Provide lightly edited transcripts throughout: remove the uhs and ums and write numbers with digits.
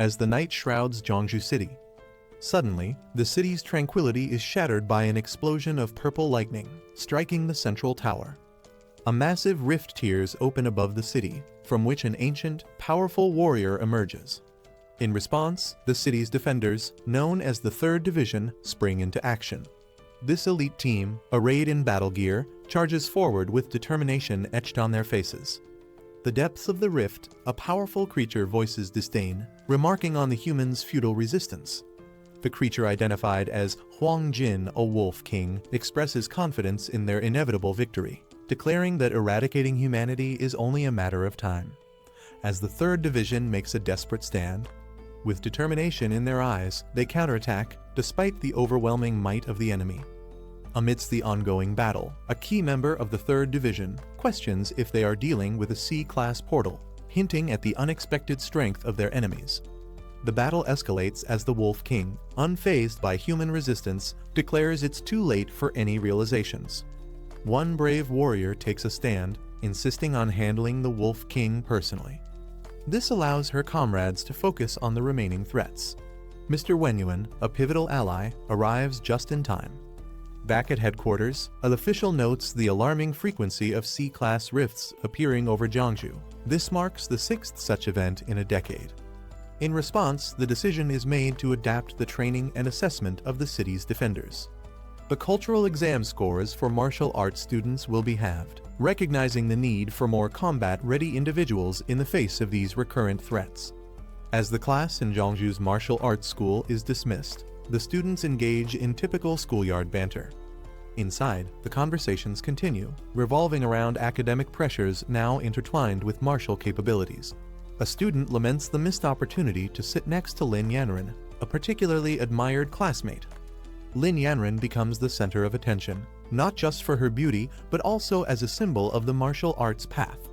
as the night shrouds Jeongju City. Suddenly, the city's tranquility is shattered by an explosion of purple lightning, striking the central tower. A massive rift tears open above the city, from which an ancient, powerful warrior emerges. In response, the city's defenders, known as the 3rd Division, spring into action. This elite team, arrayed in battle gear, charges forward with determination etched on their faces. The depths of the rift, a powerful creature voices disdain, remarking on the humans' futile resistance. The creature identified as Huang Jin, a wolf king, expresses confidence in their inevitable victory, declaring that eradicating humanity is only a matter of time. As the 3rd Division makes a desperate stand, with determination in their eyes, they counterattack, despite the overwhelming might of the enemy. Amidst the ongoing battle, a key member of the 3rd Division questions if they are dealing with a C-class portal, hinting at the unexpected strength of their enemies. The battle escalates as the Wolf King, unfazed by human resistance, declares it's too late for any realizations. One brave warrior takes a stand, insisting on handling the Wolf King personally. This allows her comrades to focus on the remaining threats. Mr. Wenyuan, a pivotal ally, arrives just in time. Back at headquarters, an official notes the alarming frequency of C-class rifts appearing over Jeongju. This marks the 6th such event in a decade. In response, the decision is made to adapt the training and assessment of the city's defenders. The cultural exam scores for martial arts students will be halved, recognizing the need for more combat-ready individuals in the face of these recurrent threats. As the class in Jeongju's martial arts school is dismissed, the students engage in typical schoolyard banter. Inside, the conversations continue, revolving around academic pressures now intertwined with martial capabilities. A student laments the missed opportunity to sit next to Lin Yanren, a particularly admired classmate. Lin Yanren becomes the center of attention, not just for her beauty, but also as a symbol of the martial arts path.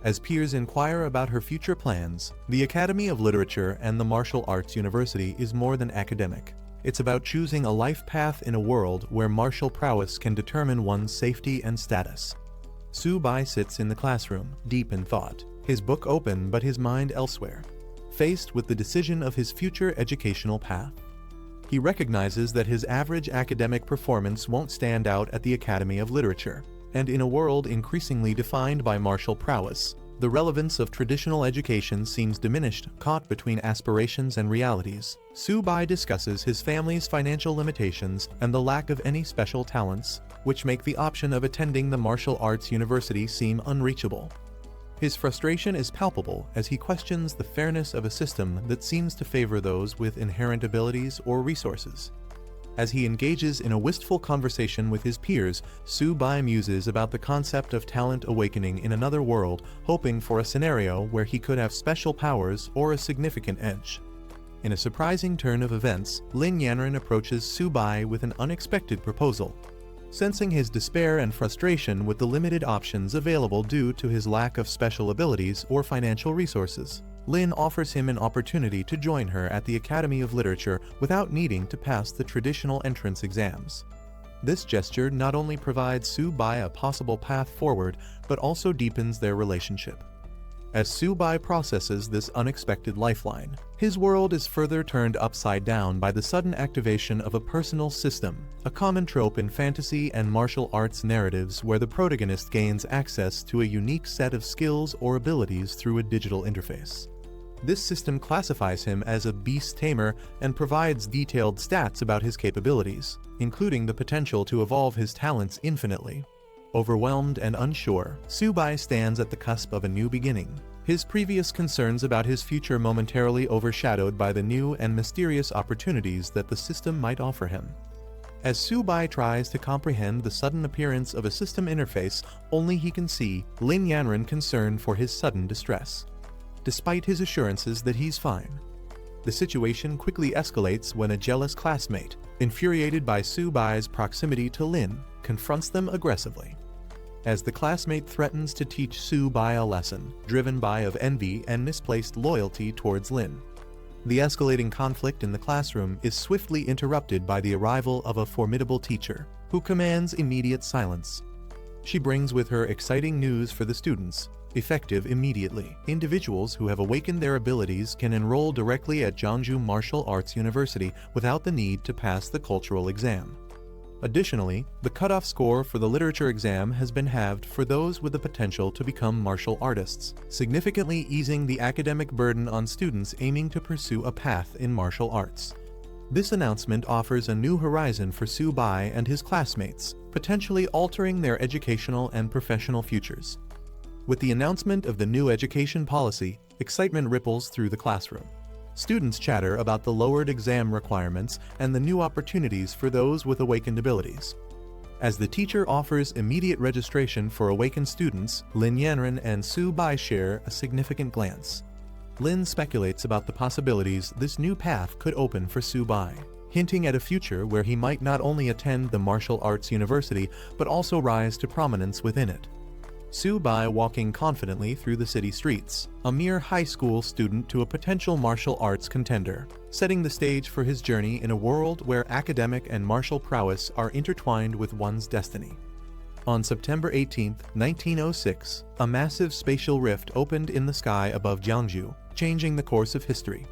As peers inquire about her future plans, the Academy of Literature and the Martial Arts University is more than academic. It's about choosing a life path in a world where martial prowess can determine one's safety and status. Su Bai sits in the classroom, deep in thought, his book open but his mind elsewhere, faced with the decision of his future educational path. He recognizes that his average academic performance won't stand out at the Academy of Literature, and in a world increasingly defined by martial prowess, the relevance of traditional education seems diminished, caught between aspirations and realities. Su Bai discusses his family's financial limitations and the lack of any special talents, which make the option of attending the martial arts university seem unreachable. His frustration is palpable as he questions the fairness of a system that seems to favor those with inherent abilities or resources. As he engages in a wistful conversation with his peers, Su Bai muses about the concept of talent awakening in another world, hoping for a scenario where he could have special powers or a significant edge. In a surprising turn of events, Lin Yanren approaches Su Bai with an unexpected proposal. Sensing his despair and frustration with the limited options available due to his lack of special abilities or financial resources, Lin offers him an opportunity to join her at the Academy of Literature without needing to pass the traditional entrance exams. This gesture not only provides Su Bai a possible path forward, but also deepens their relationship. As Su Bai processes this unexpected lifeline, his world is further turned upside down by the sudden activation of a personal system, a common trope in fantasy and martial arts narratives where the protagonist gains access to a unique set of skills or abilities through a digital interface. This system classifies him as a beast tamer and provides detailed stats about his capabilities, including the potential to evolve his talents infinitely. Overwhelmed and unsure, Su Bai stands at the cusp of a new beginning, his previous concerns about his future momentarily overshadowed by the new and mysterious opportunities that the system might offer him. As Su Bai tries to comprehend the sudden appearance of a system interface only he can see, Lin Yanren concerned for his sudden distress. Despite his assurances that he's fine, the situation quickly escalates when a jealous classmate, infuriated by Su Bai's proximity to Lin, confronts them aggressively. As the classmate threatens to teach Su Bai a lesson, driven by of envy and misplaced loyalty towards Lin. The escalating conflict in the classroom is swiftly interrupted by the arrival of a formidable teacher, who commands immediate silence. She brings with her exciting news for the students, effective immediately. Individuals who have awakened their abilities can enroll directly at Jeonju Martial Arts University without the need to pass the cultural exam. Additionally, the cutoff score for the literature exam has been halved for those with the potential to become martial artists, significantly easing the academic burden on students aiming to pursue a path in martial arts. This announcement offers a new horizon for Su Bai and his classmates, potentially altering their educational and professional futures. With the announcement of the new education policy, excitement ripples through the classroom. Students chatter about the lowered exam requirements and the new opportunities for those with awakened abilities. As the teacher offers immediate registration for awakened students, Lin Yanren and Su Bai share a significant glance. Lin speculates about the possibilities this new path could open for Su Bai, hinting at a future where he might not only attend the martial arts university but also rise to prominence within it. Su Bai walking confidently through the city streets, a mere high school student to a potential martial arts contender, setting the stage for his journey in a world where academic and martial prowess are intertwined with one's destiny. On September 18, 1906, a massive spatial rift opened in the sky above Jeonju, changing the course of history.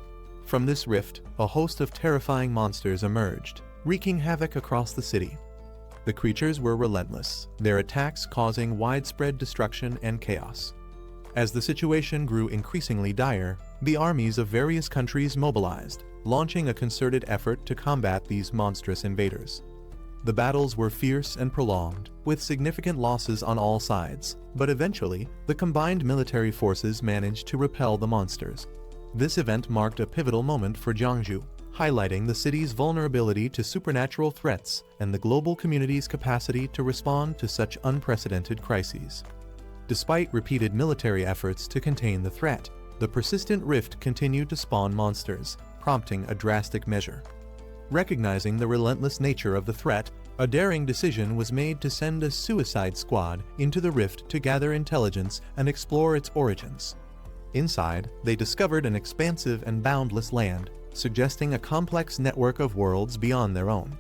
From this rift, a host of terrifying monsters emerged, wreaking havoc across the city. The creatures were relentless, their attacks causing widespread destruction and chaos. As the situation grew increasingly dire, the armies of various countries mobilized, launching a concerted effort to combat these monstrous invaders. The battles were fierce and prolonged, with significant losses on all sides, but eventually, the combined military forces managed to repel the monsters. This event marked a pivotal moment for Jeonju, highlighting the city's vulnerability to supernatural threats and the global community's capacity to respond to such unprecedented crises. Despite repeated military efforts to contain the threat, the persistent rift continued to spawn monsters, prompting a drastic measure. Recognizing the relentless nature of the threat, a daring decision was made to send a suicide squad into the rift to gather intelligence and explore its origins. Inside, they discovered an expansive and boundless land, suggesting a complex network of worlds beyond their own.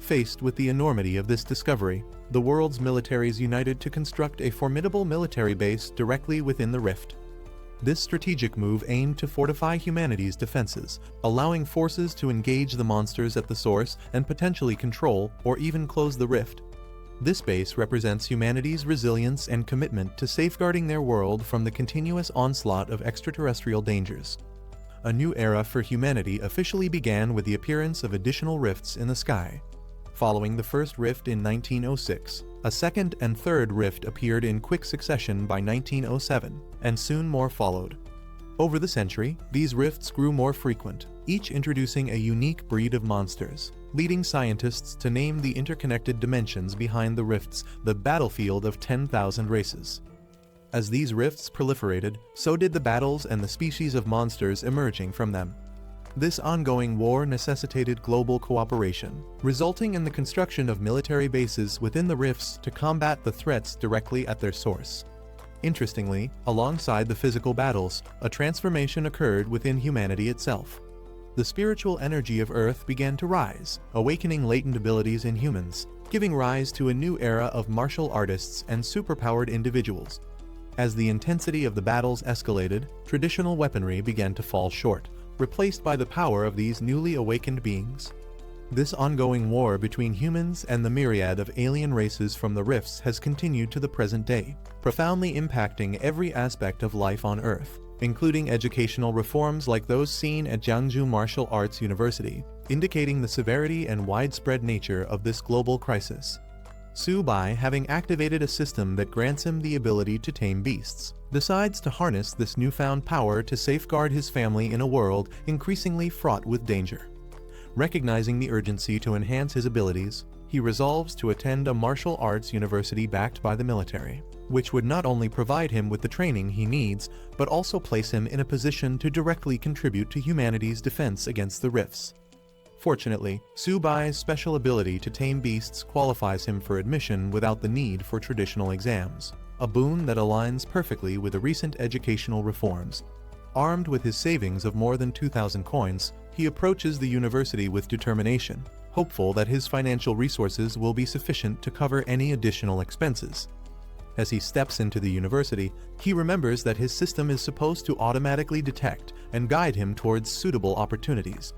Faced with the enormity of this discovery, the world's militaries united to construct a formidable military base directly within the rift. This strategic move aimed to fortify humanity's defenses, allowing forces to engage the monsters at the source and potentially control or even close the rift. This base represents humanity's resilience and commitment to safeguarding their world from the continuous onslaught of extraterrestrial dangers. A new era for humanity officially began with the appearance of additional rifts in the sky. Following the first rift in 1906, a second and third rift appeared in quick succession by 1907, and soon more followed. Over the century, these rifts grew more frequent, each introducing a unique breed of monsters, leading scientists to name the interconnected dimensions behind the rifts the battlefield of 10,000 races. As these rifts proliferated, so did the battles and the species of monsters emerging from them. This ongoing war necessitated global cooperation, resulting in the construction of military bases within the rifts to combat the threats directly at their source. Interestingly, alongside the physical battles, a transformation occurred within humanity itself. The spiritual energy of Earth began to rise, awakening latent abilities in humans, giving rise to a new era of martial artists and superpowered individuals. As the intensity of the battles escalated, traditional weaponry began to fall short, replaced by the power of these newly awakened beings. This ongoing war between humans and the myriad of alien races from the rifts has continued to the present day, profoundly impacting every aspect of life on Earth, including educational reforms like those seen at Jeonju Martial Arts University, indicating the severity and widespread nature of this global crisis. Su Bai, having activated a system that grants him the ability to tame beasts, decides to harness this newfound power to safeguard his family in a world increasingly fraught with danger. Recognizing the urgency to enhance his abilities, he resolves to attend a martial arts university backed by the military, which would not only provide him with the training he needs, but also place him in a position to directly contribute to humanity's defense against the rifts. Fortunately, Su Bai's special ability to tame beasts qualifies him for admission without the need for traditional exams, a boon that aligns perfectly with the recent educational reforms. Armed with his savings of more than 2,000 coins, he approaches the university with determination, hopeful that his financial resources will be sufficient to cover any additional expenses. As he steps into the university, he remembers that his system is supposed to automatically detect and guide him towards suitable opportunities.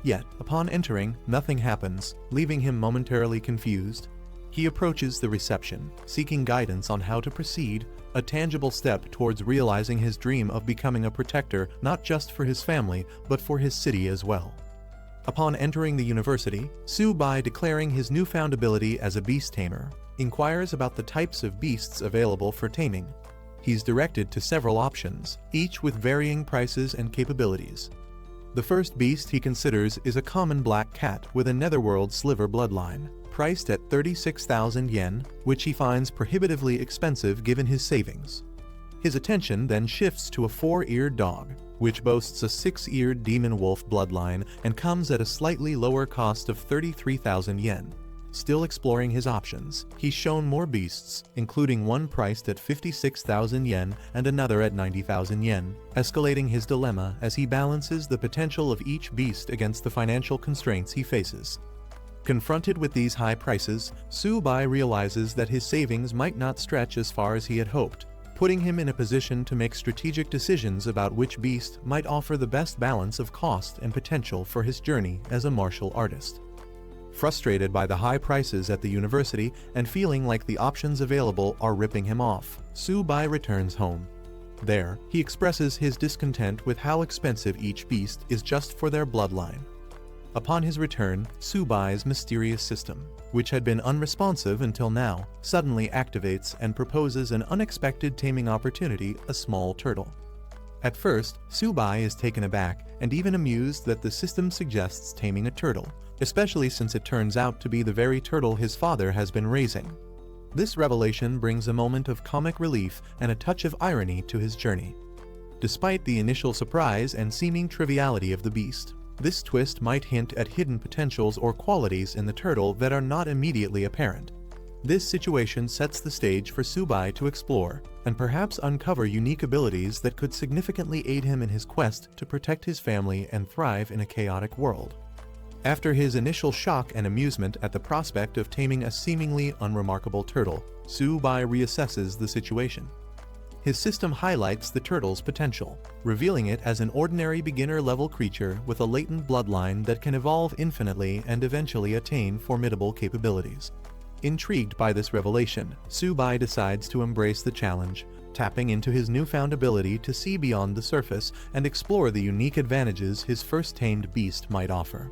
Yet, upon entering, nothing happens, leaving him momentarily confused. He approaches the reception, seeking guidance on how to proceed, a tangible step towards realizing his dream of becoming a protector not just for his family, but for his city as well. Upon entering the university, Su-bai, declaring his newfound ability as a beast tamer, inquires about the types of beasts available for taming. He's directed to several options, each with varying prices and capabilities. The first beast he considers is a common black cat with a netherworld sliver bloodline, priced at 36,000 yen, which he finds prohibitively expensive given his savings. His attention then shifts to a 4-eared dog, which boasts a 6-eared demon wolf bloodline and comes at a slightly lower cost of 33,000 yen. Still exploring his options, he's shown more beasts, including one priced at 56,000 yen and another at 90,000 yen, escalating his dilemma as he balances the potential of each beast against the financial constraints he faces. Confronted with these high prices, Su-bai realizes that his savings might not stretch as far as he had hoped, putting him in a position to make strategic decisions about which beast might offer the best balance of cost and potential for his journey as a martial artist. Frustrated by the high prices at the university and feeling like the options available are ripping him off, Su-bai returns home. There, he expresses his discontent with how expensive each beast is just for their bloodline. Upon his return, Su-bai's mysterious system, which had been unresponsive until now, suddenly activates and proposes an unexpected taming opportunity: a small turtle. At first, Su-bai is taken aback and even amused that the system suggests taming a turtle, especially since it turns out to be the very turtle his father has been raising. This revelation brings a moment of comic relief and a touch of irony to his journey. Despite the initial surprise and seeming triviality of the beast, this twist might hint at hidden potentials or qualities in the turtle that are not immediately apparent. This situation sets the stage for Su-bai to explore and perhaps uncover unique abilities that could significantly aid him in his quest to protect his family and thrive in a chaotic world. After his initial shock and amusement at the prospect of taming a seemingly unremarkable turtle, Su-bai reassesses the situation. His system highlights the turtle's potential, revealing it as an ordinary beginner-level creature with a latent bloodline that can evolve infinitely and eventually attain formidable capabilities. Intrigued by this revelation, Su-bai decides to embrace the challenge, tapping into his newfound ability to see beyond the surface and explore the unique advantages his first tamed beast might offer.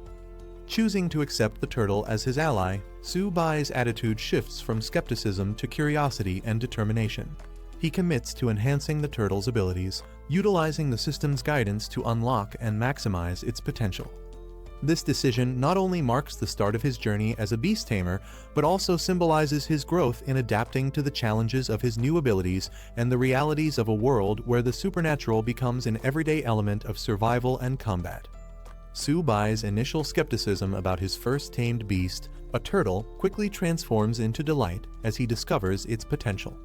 Choosing to accept the turtle as his ally, Su-bai's attitude shifts from skepticism to curiosity and determination. He commits to enhancing the turtle's abilities, utilizing the system's guidance to unlock and maximize its potential. This decision not only marks the start of his journey as a beast tamer, but also symbolizes his growth in adapting to the challenges of his new abilities and the realities of a world where the supernatural becomes an everyday element of survival and combat. Su-bai's initial skepticism about his first tamed beast, a turtle, quickly transforms into delight as he discovers its potential.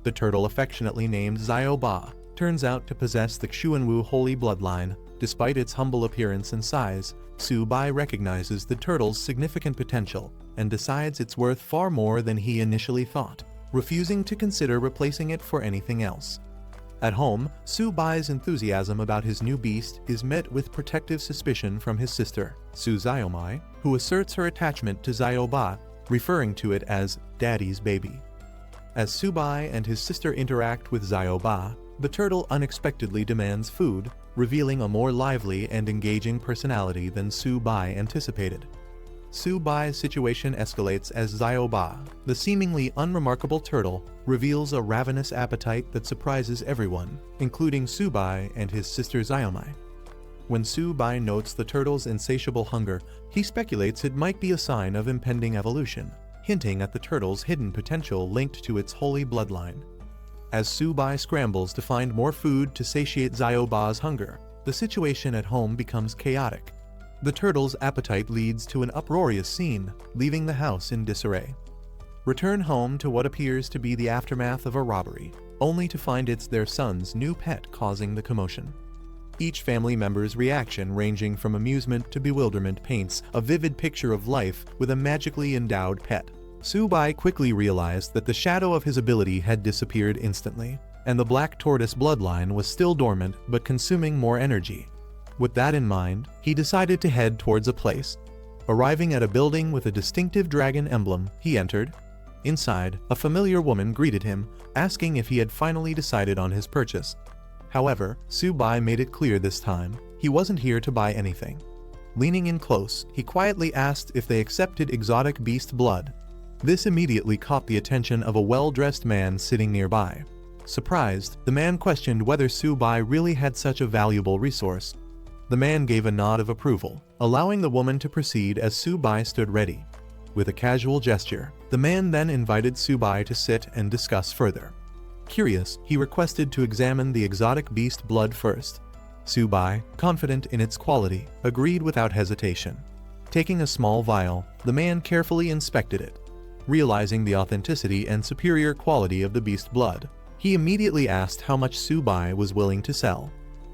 The turtle, affectionately named Zio-ba, turns out to possess the Xuanwu holy bloodline. Despite its humble appearance and size, Su-bai recognizes the turtle's significant potential and decides it's worth far more than he initially thought, refusing to consider replacing it for anything else. At home, Su-bai's enthusiasm about his new beast is met with protective suspicion from his sister, Su-zayomai, who asserts her attachment to Zio-ba, referring to it as "daddy's baby." As Su-bai and his sister interact with Zio-ba, the turtle unexpectedly demands food, revealing a more lively and engaging personality than Su-bai anticipated. Su-bai's situation escalates as Zio-ba, the seemingly unremarkable turtle, reveals a ravenous appetite that surprises everyone, including Su-bai and his sister Zayomai. When Su-bai notes the turtle's insatiable hunger, he speculates it might be a sign of impending evolution, hinting at the turtle's hidden potential linked to its holy bloodline. As Su-bai scrambles to find more food to satiate Zio-ba's hunger, the situation at home becomes chaotic. The turtle's appetite leads to an uproarious scene, leaving the house in disarray. Return home to what appears to be the aftermath of a robbery, only to find it's their son's new pet causing the commotion. Each family member's reaction, ranging from amusement to bewilderment, paints a vivid picture of life with a magically endowed pet. Su-bai quickly realized that the shadow of his ability had disappeared instantly, and the black tortoise bloodline was still dormant but consuming more energy. With that in mind, he decided to head towards a place. Arriving at a building with a distinctive dragon emblem, he entered. Inside, a familiar woman greeted him, asking if he had finally decided on his purchase. However, Su-bai made it clear this time, he wasn't here to buy anything. Leaning in close, he quietly asked if they accepted exotic beast blood. This immediately caught the attention of a well-dressed man sitting nearby. Surprised, the man questioned whether Su-bai really had such a valuable resource. The man gave a nod of approval, allowing the woman to proceed as Su-bai stood ready. With a casual gesture, the man then invited Su-bai to sit and discuss further. Curious, he requested to examine the exotic beast blood first. Su-bai, confident in its quality, agreed without hesitation. Taking a small vial, the man carefully inspected it. Realizing the authenticity and superior quality of the beast blood, he immediately asked how much Su-bai was willing to sell.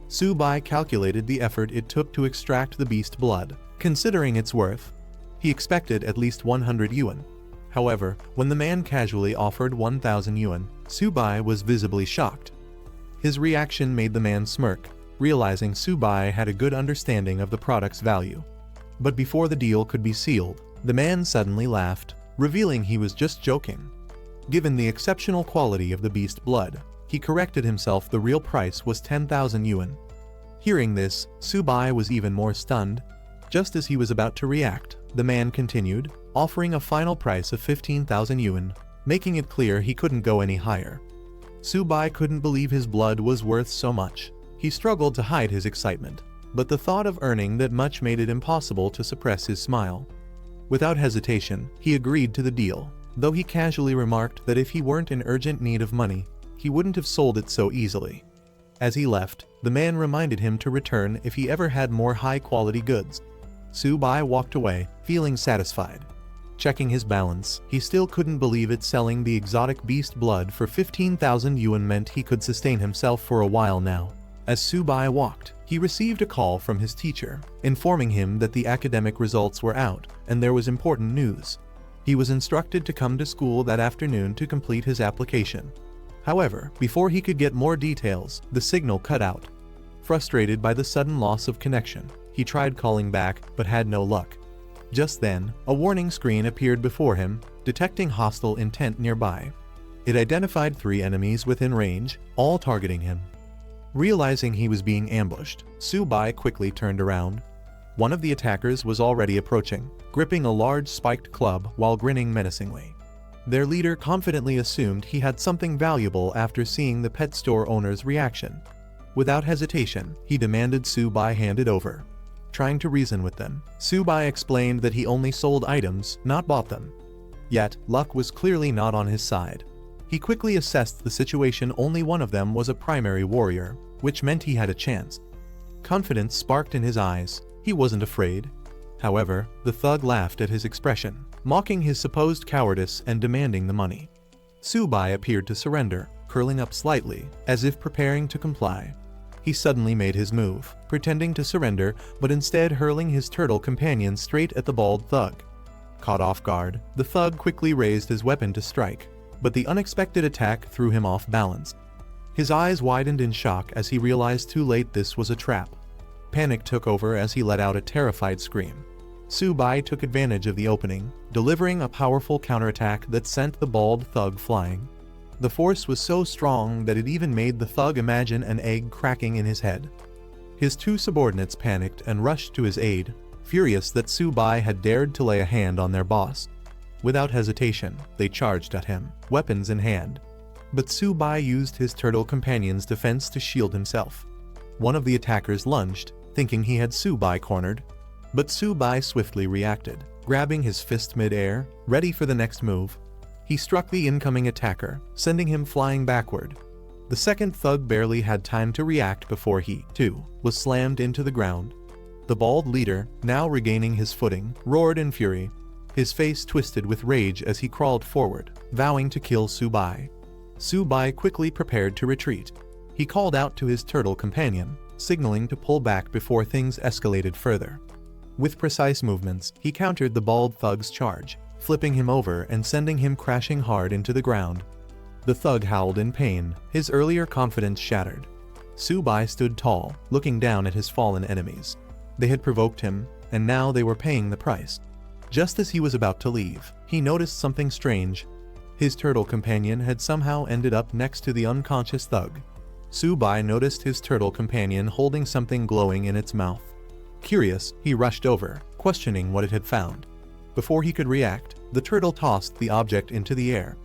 Su-bai calculated the effort it took to extract the beast blood. Considering its worth, he expected at least 100 yuan. However, when the man casually offered 1,000 yuan, Su-bai was visibly shocked. His reaction made the man smirk, realizing Su-bai had a good understanding of the product's value. But before the deal could be sealed, the man suddenly laughed, revealing he was just joking. Given the exceptional quality of the beast blood, he corrected himself. The real price was 10,000 yuan. Hearing this, Su-bai was even more stunned. Just as he was about to react, the man continued, offering a final price of 15,000 yuan, making it clear he couldn't go any higher. Su-bai couldn't believe his blood was worth so much. He struggled to hide his excitement, but the thought of earning that much made it impossible to suppress his smile. Without hesitation, he agreed to the deal, though he casually remarked that if he weren't in urgent need of money, he wouldn't have sold it so easily. As he left, the man reminded him to return if he ever had more high-quality goods. Su-bai walked away, feeling satisfied. Checking his balance, he still couldn't believe it. Selling the exotic beast blood for 15,000 yuan meant he could sustain himself for a while now. As Su-bai walked, he received a call from his teacher, informing him that the academic results were out, and there was important news. He was instructed to come to school that afternoon to complete his application. However, before he could get more details, the signal cut out. Frustrated by the sudden loss of connection, he tried calling back, but had no luck. Just then, a warning screen appeared before him, detecting hostile intent nearby. It identified 3 enemies within range, all targeting him. Realizing he was being ambushed, Su-bai quickly turned around. One of the attackers was already approaching, gripping a large spiked club while grinning menacingly. Their leader confidently assumed he had something valuable after seeing the pet store owner's reaction. Without hesitation, he demanded Su-bai hand it over. Trying to reason with them, Su-bai explained that he only sold items, not bought them. Yet, luck was clearly not on his side. He quickly assessed the situation. Only one of them was a primary warrior, which meant he had a chance. Confidence sparked in his eyes. He wasn't afraid. However, the thug laughed at his expression, mocking his supposed cowardice and demanding the money. Su-bai appeared to surrender, curling up slightly, as if preparing to comply. He suddenly made his move, pretending to surrender, but instead hurling his turtle companion straight at the bald thug. Caught off guard, the thug quickly raised his weapon to strike, but the unexpected attack threw him off balance. His eyes widened in shock as he realized too late this was a trap. Panic took over as he let out a terrified scream. Su-bai took advantage of the opening, delivering a powerful counterattack that sent the bald thug flying. The force was so strong that it even made the thug imagine an egg cracking in his head. His 2 subordinates panicked and rushed to his aid, furious that Su-bai had dared to lay a hand on their boss. Without hesitation, they charged at him, weapons in hand. But Su-bai used his turtle companion's defense to shield himself. One of the attackers lunged, thinking he had Su-bai cornered. But Su-bai swiftly reacted, grabbing his fist mid-air, ready for the next move. He struck the incoming attacker, sending him flying backward. The second thug barely had time to react before he, too, was slammed into the ground. The bald leader, now regaining his footing, roared in fury. His face twisted with rage as he crawled forward, vowing to kill Su-bai. Su-bai quickly prepared to retreat. He called out to his turtle companion, signaling to pull back before things escalated further. With precise movements, he countered the bald thug's charge, flipping him over and sending him crashing hard into the ground. The thug howled in pain, his earlier confidence shattered. Subai stood tall, looking down at his fallen enemies. They had provoked him, and now they were paying the price. Just as he was about to leave, he noticed something strange. His turtle companion had somehow ended up next to the unconscious thug. Subai noticed his turtle companion holding something glowing in its mouth. Curious, he rushed over, questioning what it had found. Before he could react, the turtle tossed the object into the air.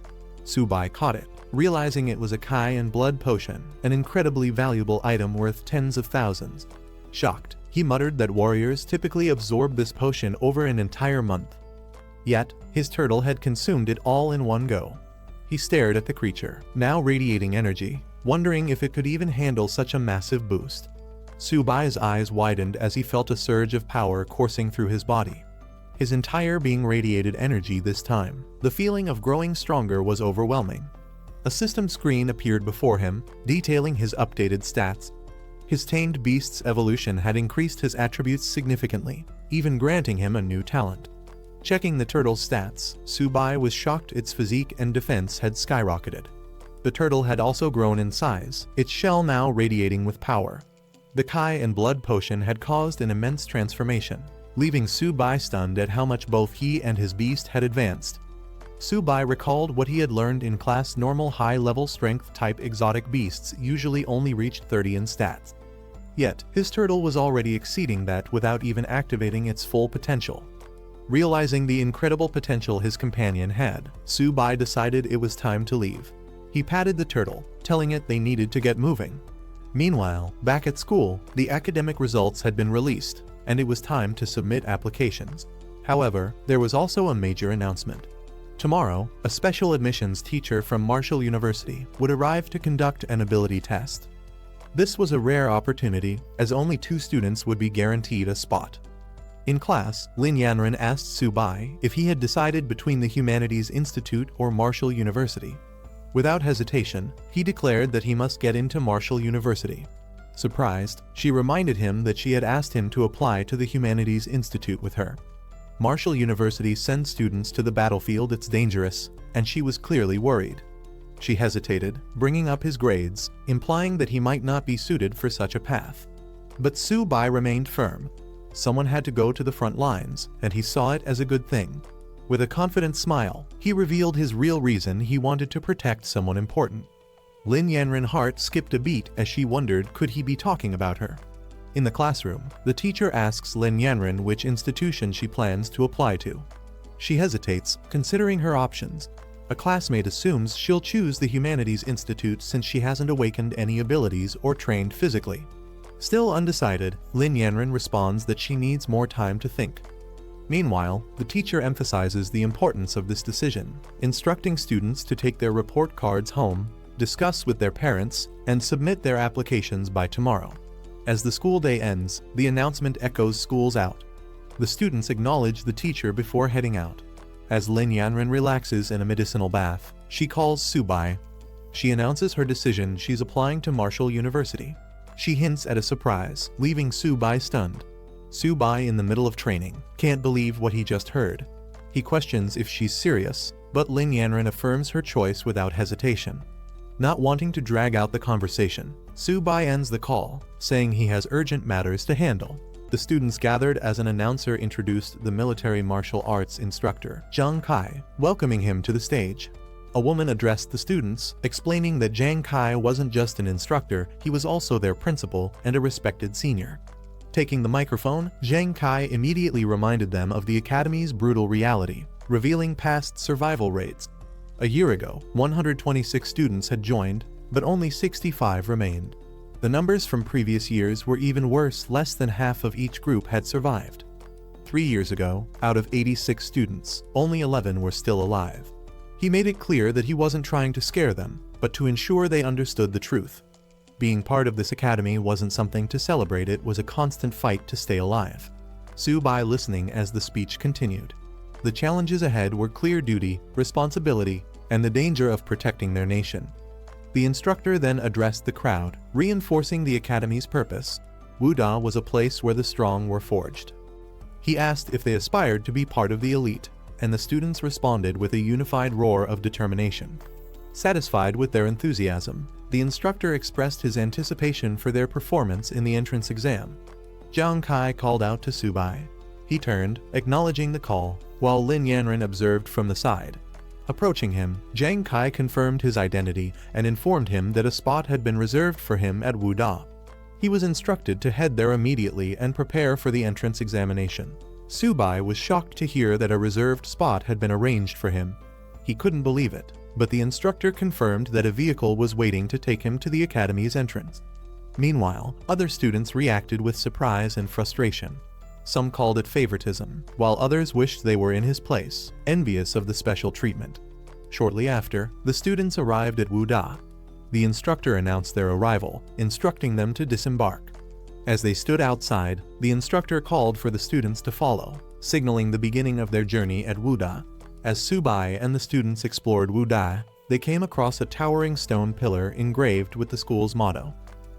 Subai caught it, realizing it was a Kai and blood potion, an incredibly valuable item worth tens of thousands. Shocked, he muttered that warriors typically absorb this potion over an entire month. Yet, his turtle had consumed it all in one go. He stared at the creature, now radiating energy, wondering if it could even handle such a massive boost. Subai's eyes widened as he felt a surge of power coursing through his body. His entire being radiated energy this time. The feeling of growing stronger was overwhelming. A system screen appeared before him, detailing his updated stats. His tamed beast's evolution had increased his attributes significantly, even granting him a new talent. Checking the turtle's stats, Subai was shocked its physique and defense had skyrocketed. The turtle had also grown in size, its shell now radiating with power. The Kai and blood potion had caused an immense transformation, leaving Subai stunned at how much both he and his beast had advanced. Subai recalled what he had learned in class. Normal high-level strength type exotic beasts usually only reached 30 in stats. Yet, his turtle was already exceeding that without even activating its full potential. Realizing the incredible potential his companion had, Subai decided it was time to leave. He patted the turtle, telling it they needed to get moving. Meanwhile, back at school, the academic results had been released, and it was time to submit applications. However, there was also a major announcement. Tomorrow, a special admissions teacher from Marshall University would arrive to conduct an ability test. This was a rare opportunity, as only 2 students would be guaranteed a spot. In class, Lin Yanren asked Subai if he had decided between the Humanities Institute or Marshall University. Without hesitation, he declared that he must get into Marshall University. Surprised, she reminded him that she had asked him to apply to the Humanities Institute with her. Marshall University sends students to the battlefield. It's dangerous, and she was clearly worried. She hesitated, bringing up his grades, implying that he might not be suited for such a path. But Subai remained firm. Someone had to go to the front lines, and he saw it as a good thing. With a confident smile, he revealed his real reason: he wanted to protect someone important. Lin Yanren's heart skipped a beat as she wondered, could he be talking about her? In the classroom, the teacher asks Lin Yanren which institution she plans to apply to. She hesitates, considering her options. A classmate assumes she'll choose the Humanities Institute since she hasn't awakened any abilities or trained physically. Still undecided, Lin Yanren responds that she needs more time to think. Meanwhile, the teacher emphasizes the importance of this decision, instructing students to take their report cards home, discuss with their parents, and submit their applications by tomorrow. As the school day ends, the announcement echoes schools out. The students acknowledge the teacher before heading out. As Lin Yanren relaxes in a medicinal bath, she calls Subai. She announces her decision: she's applying to Marshall University. She hints at a surprise, leaving Subai stunned. Subai, in the middle of training, can't believe what he just heard. He questions if she's serious, but Lin Yanren affirms her choice without hesitation. Not wanting to drag out the conversation, Subai ends the call, saying he has urgent matters to handle. The students gathered as an announcer introduced the military martial arts instructor, Zhang Kai, welcoming him to the stage. A woman addressed the students, explaining that Zhang Kai wasn't just an instructor, he was also their principal and a respected senior. Taking the microphone, Zhang Kai immediately reminded them of the academy's brutal reality, revealing past survival rates. A year ago, 126 students had joined, but only 65 remained. The numbers from previous years were even worse: less than half of each group had survived. 3 years ago, out of 86 students, only 11 were still alive. He made it clear that he wasn't trying to scare them, but to ensure they understood the truth. Being part of this academy wasn't something to celebrate, it was a constant fight to stay alive. Subai listening as the speech continued. The challenges ahead were clear: duty, responsibility, and the danger of protecting their nation. The instructor then addressed the crowd, reinforcing the academy's purpose. Wuda was a place where the strong were forged. He asked if they aspired to be part of the elite, and the students responded with a unified roar of determination. Satisfied with their enthusiasm, the instructor expressed his anticipation for their performance in the entrance exam. Jiang Kai called out to Subai. He turned, acknowledging the call, while Lin Yanren observed from the side. Approaching him, Jiang Kai confirmed his identity and informed him that a spot had been reserved for him at Wuda. He was instructed to head there immediately and prepare for the entrance examination. Subai was shocked to hear that a reserved spot had been arranged for him. He couldn't believe it, but the instructor confirmed that a vehicle was waiting to take him to the academy's entrance. Meanwhile, other students reacted with surprise and frustration. Some called it favoritism, while others wished they were in his place, envious of the special treatment. Shortly after, the students arrived at Wuda. The instructor announced their arrival, instructing them to disembark. As they stood outside, the instructor called for the students to follow, signaling the beginning of their journey at Wuda. As Subai and the students explored Wuda, they came across a towering stone pillar engraved with the school's motto.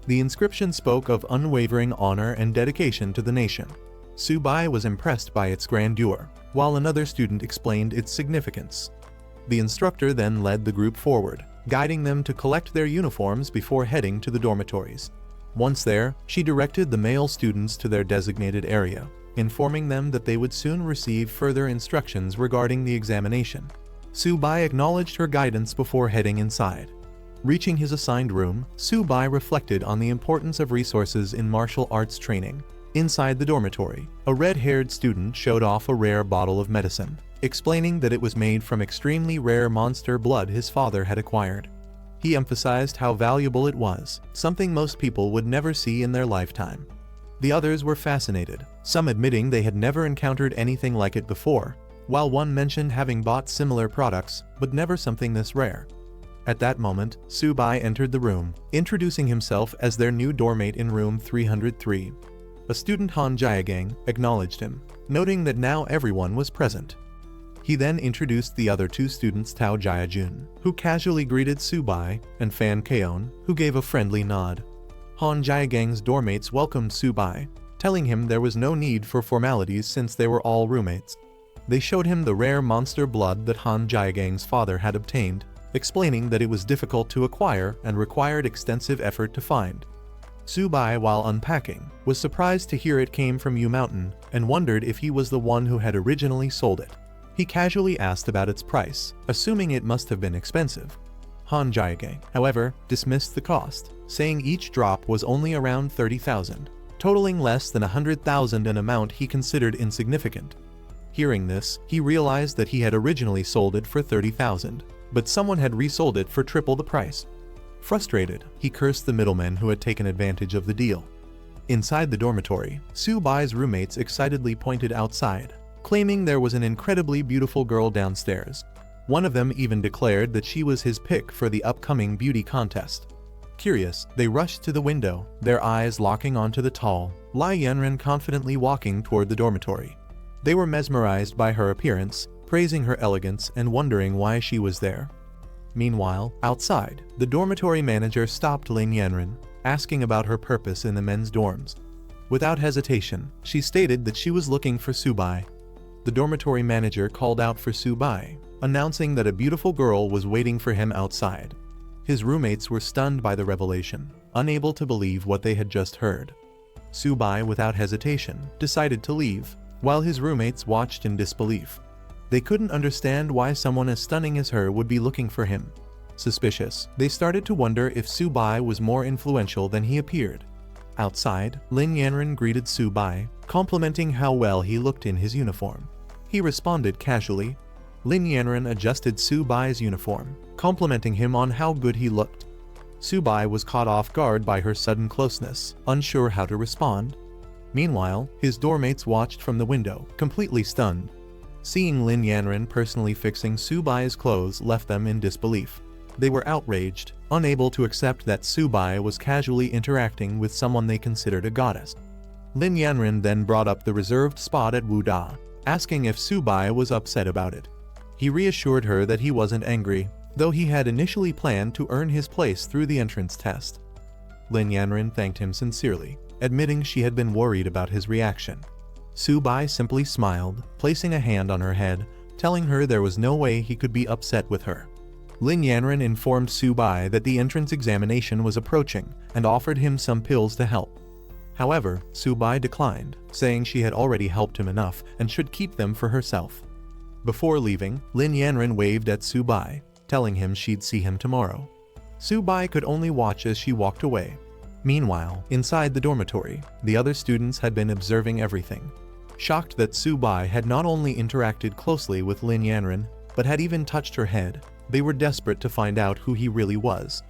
The inscription spoke of unwavering honor and dedication to the nation. Subai was impressed by its grandeur, while another student explained its significance. The instructor then led the group forward, guiding them to collect their uniforms before heading to the dormitories. Once there, she directed the male students to their designated area, informing them that they would soon receive further instructions regarding the examination. Subai acknowledged her guidance before heading inside. Reaching his assigned room, Subai reflected on the importance of resources in martial arts training. Inside the dormitory, a red-haired student showed off a rare bottle of medicine, explaining that it was made from extremely rare monster blood his father had acquired. He emphasized how valuable it was, something most people would never see in their lifetime. The others were fascinated, some admitting they had never encountered anything like it before, while one mentioned having bought similar products, but never something this rare. At that moment, Subai entered the room, introducing himself as their new doormate in room 303. A student Han Jiagang acknowledged him, noting that now everyone was present. He then introduced the other two students, Tao Jiajun, who casually greeted Subai, and Fan Keon, who gave a friendly nod. Han Jiagang's doormates welcomed Subai, telling him there was no need for formalities since they were all roommates. They showed him the rare monster blood that Han Jiagang's father had obtained, explaining that it was difficult to acquire and required extensive effort to find. Subai, while unpacking, was surprised to hear it came from Yu Mountain and wondered if he was the one who had originally sold it. He casually asked about its price, assuming it must have been expensive. Han Jiagang, however, dismissed the cost, saying each drop was only around 30,000, totaling less than 100,000, an amount he considered insignificant. Hearing this, he realized that he had originally sold it for 30,000, but someone had resold it for triple the price. Frustrated, he cursed the middlemen who had taken advantage of the deal. Inside the dormitory, Subai's roommates excitedly pointed outside, claiming there was an incredibly beautiful girl downstairs. One of them even declared that she was his pick for the upcoming beauty contest. Curious, they rushed to the window, their eyes locking onto the tall, Lai Yanren confidently walking toward the dormitory. They were mesmerized by her appearance, praising her elegance and wondering why she was there. Meanwhile, outside, the dormitory manager stopped Lin Yanren, asking about her purpose in the men's dorms. Without hesitation, she stated that she was looking for Subai. The dormitory manager called out for Subai, announcing that a beautiful girl was waiting for him outside. His roommates were stunned by the revelation, unable to believe what they had just heard. Subai, without hesitation, decided to leave, while his roommates watched in disbelief. They couldn't understand why someone as stunning as her would be looking for him. Suspicious, they started to wonder if Subai was more influential than he appeared. Outside, Lin Yanren greeted Subai, complimenting how well he looked in his uniform. He responded casually. Lin Yanren adjusted Subai's uniform, complimenting him on how good he looked. Subai was caught off guard by her sudden closeness, unsure how to respond. Meanwhile, his doormates watched from the window, completely stunned. Seeing Lin Yanren personally fixing Subai's clothes left them in disbelief. They were outraged, unable to accept that Subai was casually interacting with someone they considered a goddess. Lin Yanren then brought up the reserved spot at Wuda, asking if Subai was upset about it. He reassured her that he wasn't angry, though he had initially planned to earn his place through the entrance test. Lin Yanren thanked him sincerely, admitting she had been worried about his reaction. Subai simply smiled, placing a hand on her head, telling her there was no way he could be upset with her. Lin Yanren informed Su-bai that the entrance examination was approaching and offered him some pills to help. However, Su-bai declined, saying she had already helped him enough and should keep them for herself. Before leaving, Lin Yanren waved at Su-bai, telling him she'd see him tomorrow. Su-bai could only watch as she walked away. Meanwhile, inside the dormitory, the other students had been observing everything. Shocked that Su-bai had not only interacted closely with Lin Yanren, but had even touched her head, they were desperate to find out who he really was.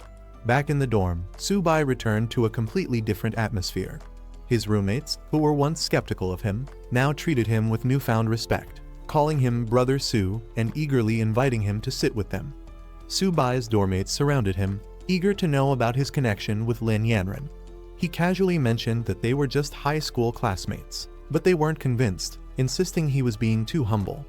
Back in the dorm, Su-bai returned to a completely different atmosphere. His roommates, who were once skeptical of him, now treated him with newfound respect, calling him Brother Su and eagerly inviting him to sit with them. Su-bai's dormmates surrounded him, eager to know about his connection with Lin Yanren. He casually mentioned that they were just high school classmates, but they weren't convinced, insisting he was being too humble.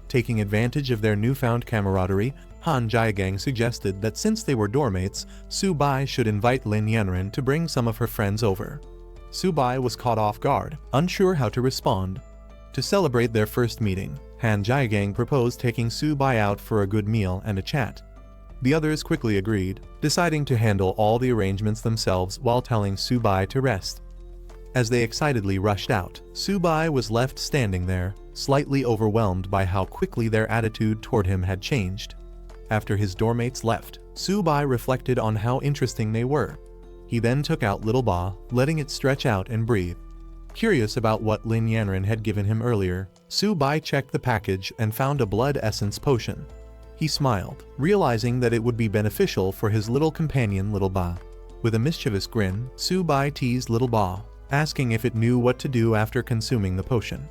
Taking advantage of their newfound camaraderie, Han Jiagang suggested that since they were dormmates, Su-bai should invite Lin Yanren to bring some of her friends over. Su-bai was caught off guard, unsure how to respond. To celebrate their first meeting, Han Jiagang proposed taking Su-bai out for a good meal and a chat. The others quickly agreed, deciding to handle all the arrangements themselves while telling Su-bai to rest. As they excitedly rushed out, Su-bai was left standing there, slightly overwhelmed by how quickly their attitude toward him had changed. After his dormmates left, Su-bai reflected on how interesting they were. He then took out Little Ba, letting it stretch out and breathe. Curious about what Lin Yanren had given him earlier, Su-bai checked the package and found a blood essence potion. He smiled, realizing that it would be beneficial for his little companion Little Ba. With a mischievous grin, Su-bai teased Little Ba, asking if it knew what to do after consuming the potion.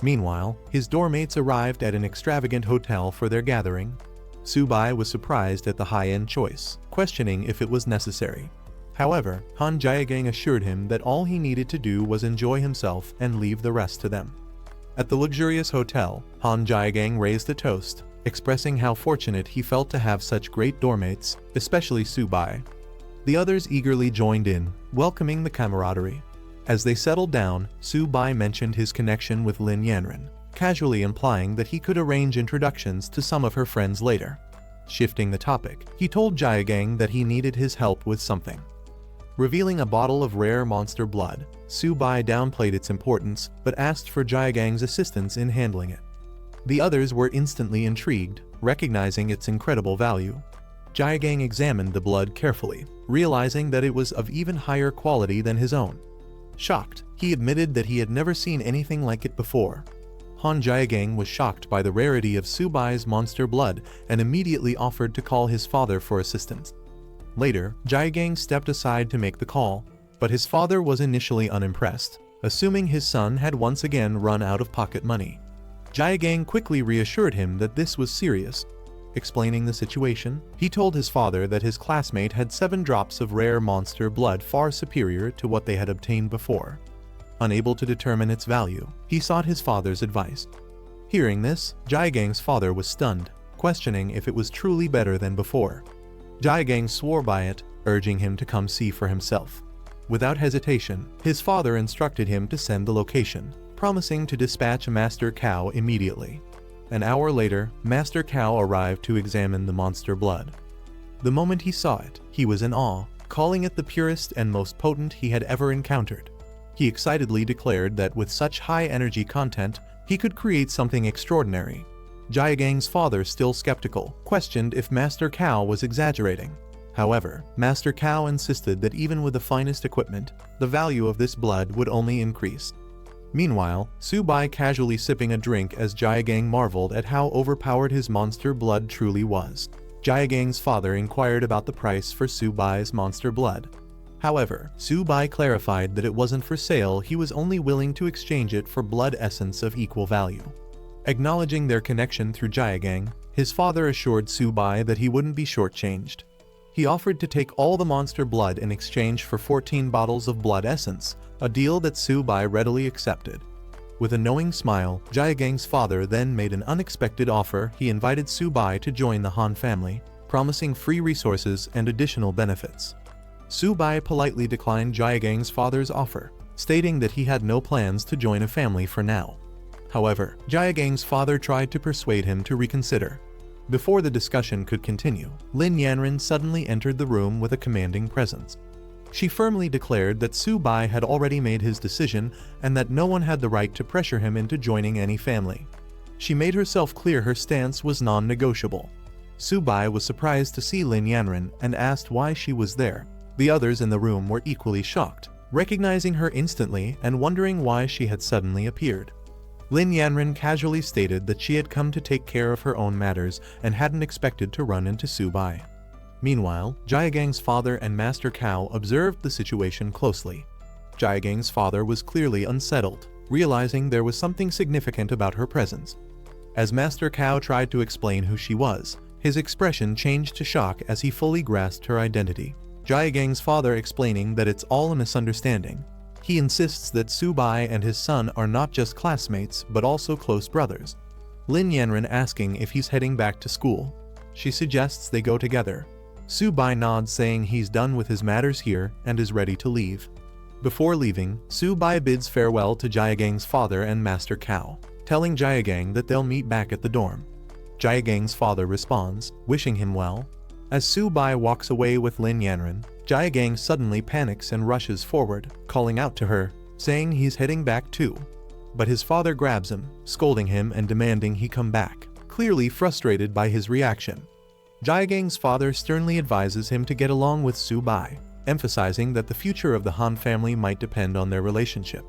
Meanwhile, his dormmates arrived at an extravagant hotel for their gathering. Su-bai was surprised at the high-end choice, questioning if it was necessary. However, Han Jiagang assured him that all he needed to do was enjoy himself and leave the rest to them. At the luxurious hotel, Han Jiagang raised a toast, expressing how fortunate he felt to have such great dormmates, especially Su-bai. The others eagerly joined in, welcoming the camaraderie. As they settled down, Su-bai mentioned his connection with Lin Yanren, casually implying that he could arrange introductions to some of her friends later. Shifting the topic, he told Jiagang that he needed his help with something. Revealing a bottle of rare monster blood, Su-bai downplayed its importance but asked for Jiagang's assistance in handling it. The others were instantly intrigued, recognizing its incredible value. Jiagang examined the blood carefully, realizing that it was of even higher quality than his own. Shocked, he admitted that he had never seen anything like it before. Han Jiagang was shocked by the rarity of Su-bai's monster blood and immediately offered to call his father for assistance. Later, Jiagang stepped aside to make the call, but his father was initially unimpressed, assuming his son had once again run out of pocket money. Jiagang quickly reassured him that this was serious. Explaining the situation, he told his father that his classmate had 7 drops of rare monster blood far superior to what they had obtained before. Unable to determine its value, he sought his father's advice. Hearing this, Jiagang's father was stunned, questioning if it was truly better than before. Jiagang swore by it, urging him to come see for himself. Without hesitation, his father instructed him to send the location, promising to dispatch Master Cow immediately. An hour later, Master Cow arrived to examine the monster blood. The moment he saw it, he was in awe, calling it the purest and most potent he had ever encountered. He excitedly declared that with such high energy content, he could create something extraordinary. Jiagang's father, still skeptical, questioned if Master Cow was exaggerating. However, Master Cow insisted that even with the finest equipment, the value of this blood would only increase. Meanwhile, Su-bai casually sipping a drink as Jiagang marveled at how overpowered his monster blood truly was. Jiagang's father inquired about the price for Su-bai's monster blood. However, Su-bai clarified that it wasn't for sale, he was only willing to exchange it for blood essence of equal value. Acknowledging their connection through Jiagang, his father assured Su-bai that he wouldn't be shortchanged. He offered to take all the monster blood in exchange for 14 bottles of blood essence, a deal that Su-bai readily accepted. With a knowing smile, Jiagang's father then made an unexpected offer. He invited Su-bai to join the Han family, promising free resources and additional benefits. Su-bai politely declined Jiagang's father's offer, stating that he had no plans to join a family for now. However, Jaegang's father tried to persuade him to reconsider. Before the discussion could continue, Lin Yanren suddenly entered the room with a commanding presence. She firmly declared that Su-bai had already made his decision and that no one had the right to pressure him into joining any family. She made herself clear her stance was non-negotiable. Su-bai was surprised to see Lin Yanren and asked why she was there. The others in the room were equally shocked, recognizing her instantly and wondering why she had suddenly appeared. Lin Yanren casually stated that she had come to take care of her own matters and hadn't expected to run into Su-bai. Meanwhile, Jaegang's father and Master Cao observed the situation closely. Jaegang's father was clearly unsettled, realizing there was something significant about her presence. As Master Cao tried to explain who she was, his expression changed to shock as he fully grasped her identity. Jaegang's father explaining that it's all a misunderstanding. He insists that Su-bai and his son are not just classmates but also close brothers. Lin Yanren asking if he's heading back to school. She suggests they go together. Su-bai nods saying he's done with his matters here and is ready to leave. Before leaving, Su-bai bids farewell to Jaegang's father and Master Cao, telling Jaegang that they'll meet back at the dorm. Jaegang's father responds, wishing him well. As Su-bai walks away with Lin Yanren, Jaegang suddenly panics and rushes forward, calling out to her, saying he's heading back too. But his father grabs him, scolding him and demanding he come back, clearly frustrated by his reaction. Jaegang's father sternly advises him to get along with Su-bai, emphasizing that the future of the Han family might depend on their relationship.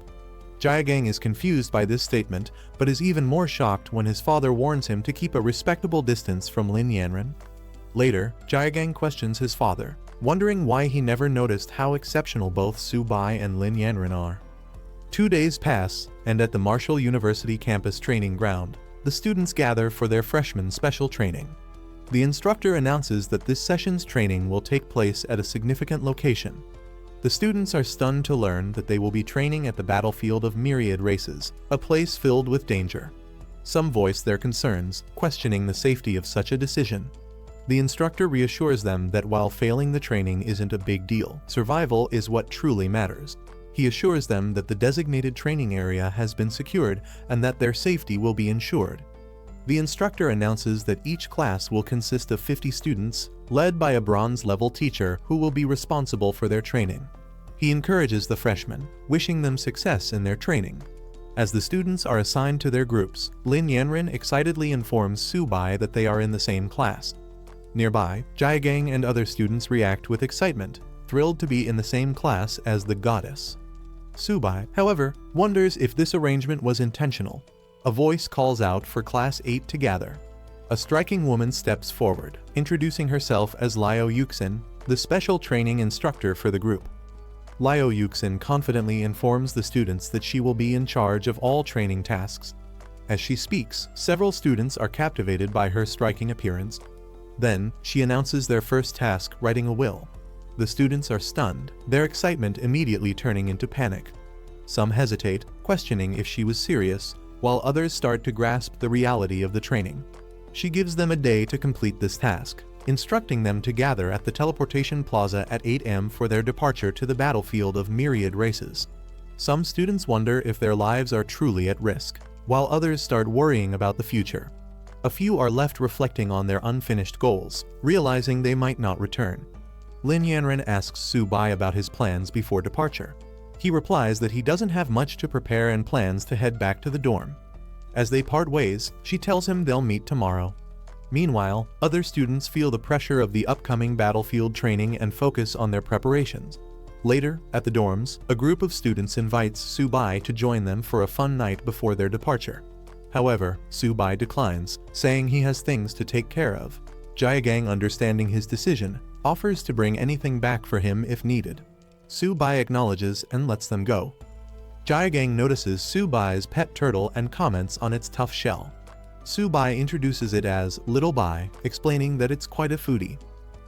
Jaegang is confused by this statement, but is even more shocked when his father warns him to keep a respectable distance from Lin Yanren. Later, Jaegang questions his father, wondering why he never noticed how exceptional both Su-bai and Lin Yanren are. 2 days pass, and at the Marshall University campus training ground, the students gather for their freshman special training. The instructor announces that this session's training will take place at a significant location. The students are stunned to learn that they will be training at the battlefield of myriad races, a place filled with danger. Some voice their concerns, questioning the safety of such a decision. The instructor reassures them that while failing the training isn't a big deal, survival is what truly matters. He assures them that the designated training area has been secured and that their safety will be ensured. The instructor announces that each class will consist of 50 students, led by a bronze-level teacher who will be responsible for their training. He encourages the freshmen, wishing them success in their training. As the students are assigned to their groups, Lin Yanren excitedly informs Su-bai that they are in the same class. Nearby, Jaegang and other students react with excitement, thrilled to be in the same class as the goddess. Su-bai, however, wonders if this arrangement was intentional. A voice calls out for Class 8 to gather. A striking woman steps forward, introducing herself as Liao Yuxin, the special training instructor for the group. Liao Yuxin confidently informs the students that she will be in charge of all training tasks. As she speaks, several students are captivated by her striking appearance. Then, she announces their first task, writing a will. The students are stunned, their excitement immediately turning into panic. Some hesitate, questioning if she was serious, while others start to grasp the reality of the training. She gives them a day to complete this task, instructing them to gather at the teleportation plaza at 8 am for their departure to the battlefield of myriad races. Some students wonder if their lives are truly at risk, while others start worrying about the future. A few are left reflecting on their unfinished goals, realizing they might not return. Lin Yanren asks Su-bai about his plans before departure. He replies that he doesn't have much to prepare and plans to head back to the dorm. As they part ways, she tells him they'll meet tomorrow. Meanwhile, other students feel the pressure of the upcoming battlefield training and focus on their preparations. Later, at the dorms, a group of students invites Su-bai to join them for a fun night before their departure. However, Su-bai declines, saying he has things to take care of. Jaegang, understanding his decision, offers to bring anything back for him if needed. Su-bai acknowledges and lets them go. Jaegang notices Su-bai's pet turtle and comments on its tough shell. Su-bai introduces it as Little Bai, explaining that it's quite a foodie.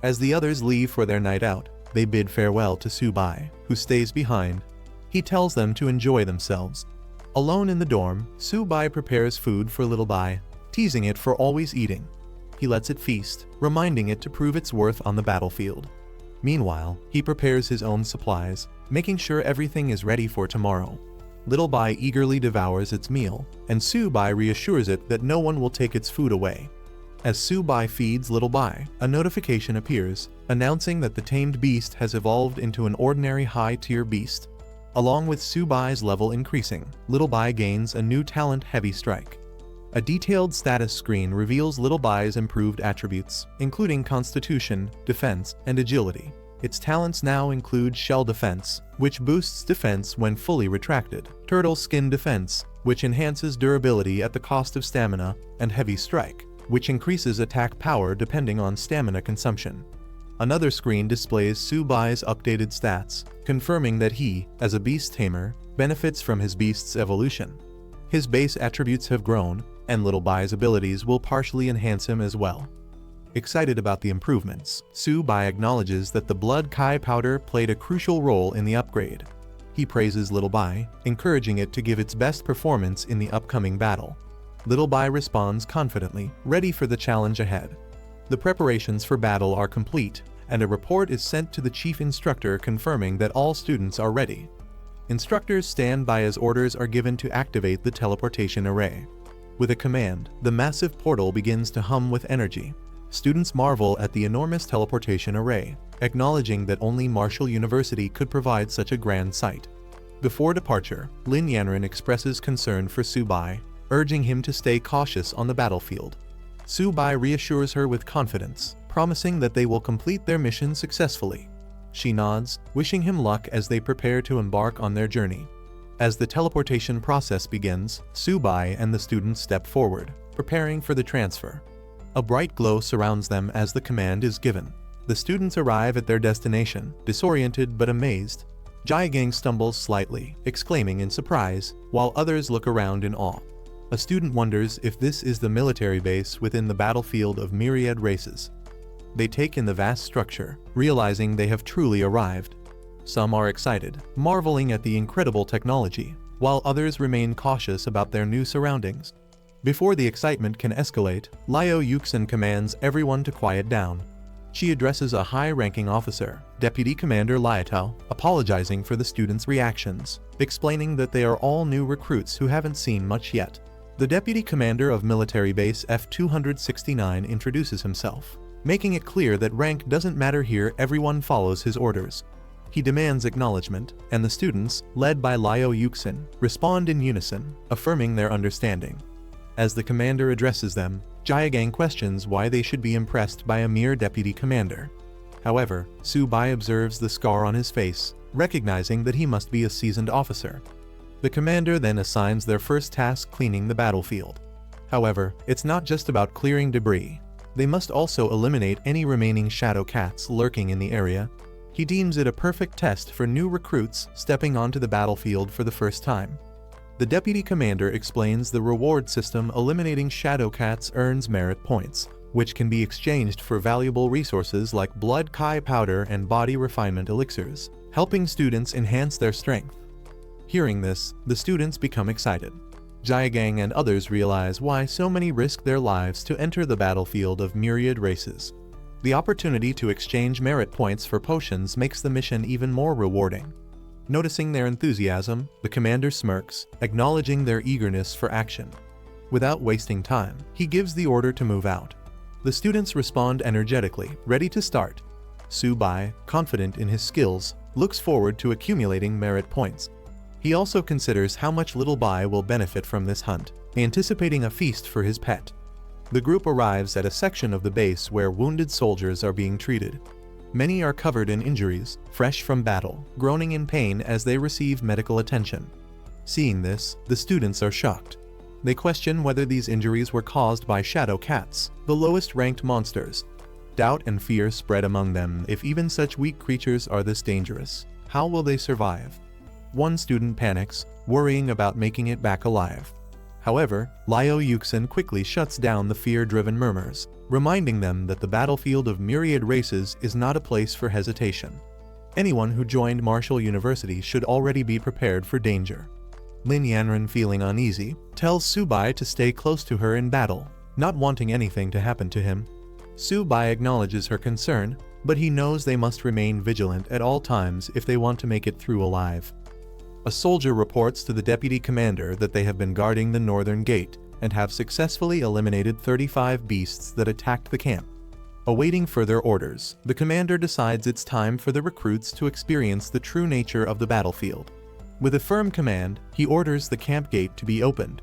As the others leave for their night out, they bid farewell to Su-bai, who stays behind. He tells them to enjoy themselves. Alone in the dorm, Su-bai prepares food for Little Bai, teasing it for always eating. He lets it feast, reminding it to prove its worth on the battlefield. Meanwhile, he prepares his own supplies, making sure everything is ready for tomorrow. Little Bai eagerly devours its meal, and Su Bai reassures it that no one will take its food away. As Su Bai feeds Little Bai, a notification appears, announcing that the tamed beast has evolved into an ordinary high-tier beast. Along with Su Bai's level increasing, Little Bai gains a new talent, Heavy Strike. A detailed status screen reveals Little Bai's improved attributes, including Constitution, Defense, and Agility. Its talents now include Shell Defense, which boosts defense when fully retracted, Turtle Skin Defense, which enhances durability at the cost of stamina, and Heavy Strike, which increases attack power depending on stamina consumption. Another screen displays Su Bai's updated stats, confirming that he, as a beast tamer, benefits from his beast's evolution. His base attributes have grown, and Little Bai's abilities will partially enhance him as well. Excited about the improvements, Su Bai acknowledges that the Blood Kai powder played a crucial role in the upgrade. He praises Little Bai, encouraging it to give its best performance in the upcoming battle. Little Bai responds confidently, ready for the challenge ahead. The preparations for battle are complete, and a report is sent to the chief instructor confirming that all students are ready. Instructors stand by as orders are given to activate the teleportation array. With a command, the massive portal begins to hum with energy. Students marvel at the enormous teleportation array, acknowledging that only Marshall University could provide such a grand sight. Before departure, Lin Yanran expresses concern for Su Bai, urging him to stay cautious on the battlefield. Su Bai reassures her with confidence, promising that they will complete their mission successfully. She nods, wishing him luck as they prepare to embark on their journey. As the teleportation process begins, Su Bai and the students step forward, preparing for the transfer. A bright glow surrounds them as the command is given. The students arrive at their destination, disoriented but amazed. Jiagang stumbles slightly, exclaiming in surprise, while others look around in awe. A student wonders if this is the military base within the battlefield of myriad races. They take in the vast structure, realizing they have truly arrived. Some are excited, marveling at the incredible technology, while others remain cautious about their new surroundings. Before the excitement can escalate, Liu Yuxin commands everyone to quiet down. She addresses a high-ranking officer, Deputy Commander Liatao, apologizing for the students' reactions, explaining that they are all new recruits who haven't seen much yet. The Deputy Commander of Military Base F-269 introduces himself, making it clear that rank doesn't matter here, everyone follows his orders. He demands acknowledgement, and the students, led by Liu Yuxin, respond in unison, affirming their understanding. As the commander addresses them, Jiagang questions why they should be impressed by a mere deputy commander. However, Su Bai observes the scar on his face, recognizing that he must be a seasoned officer. The commander then assigns their first task, cleaning the battlefield. However, it's not just about clearing debris. They must also eliminate any remaining shadow cats lurking in the area. He deems it a perfect test for new recruits stepping onto the battlefield for the first time. The deputy commander explains the reward system. Eliminating shadow cats earns merit points, which can be exchanged for valuable resources like blood kai powder and body refinement elixirs, helping students enhance their strength. Hearing this, the students become excited. Jiagang and others realize why so many risk their lives to enter the battlefield of myriad races. The opportunity to exchange merit points for potions makes the mission even more rewarding. Noticing their enthusiasm, the commander smirks, acknowledging their eagerness for action. Without wasting time, he gives the order to move out. The students respond energetically, ready to start. Su Bai, confident in his skills, looks forward to accumulating merit points. He also considers how much Little Bai will benefit from this hunt, anticipating a feast for his pet. The group arrives at a section of the base where wounded soldiers are being treated. Many are covered in injuries, fresh from battle, groaning in pain as they receive medical attention. Seeing this, the students are shocked. They question whether these injuries were caused by shadow cats, the lowest-ranked monsters. Doubt and fear spread among them. If even such weak creatures are this dangerous, how will they survive? One student panics, worrying about making it back alive. However, Liu Yuxin quickly shuts down the fear-driven murmurs, reminding them that the battlefield of myriad races is not a place for hesitation. Anyone who joined Marshall University should already be prepared for danger. Lin Yanran, feeling uneasy, tells Su Bai to stay close to her in battle, not wanting anything to happen to him. Su Bai acknowledges her concern, but he knows they must remain vigilant at all times if they want to make it through alive. A soldier reports to the deputy commander that they have been guarding the northern gate and have successfully eliminated 35 beasts that attacked the camp. Awaiting further orders, the commander decides it's time for the recruits to experience the true nature of the battlefield. With a firm command, he orders the camp gate to be opened.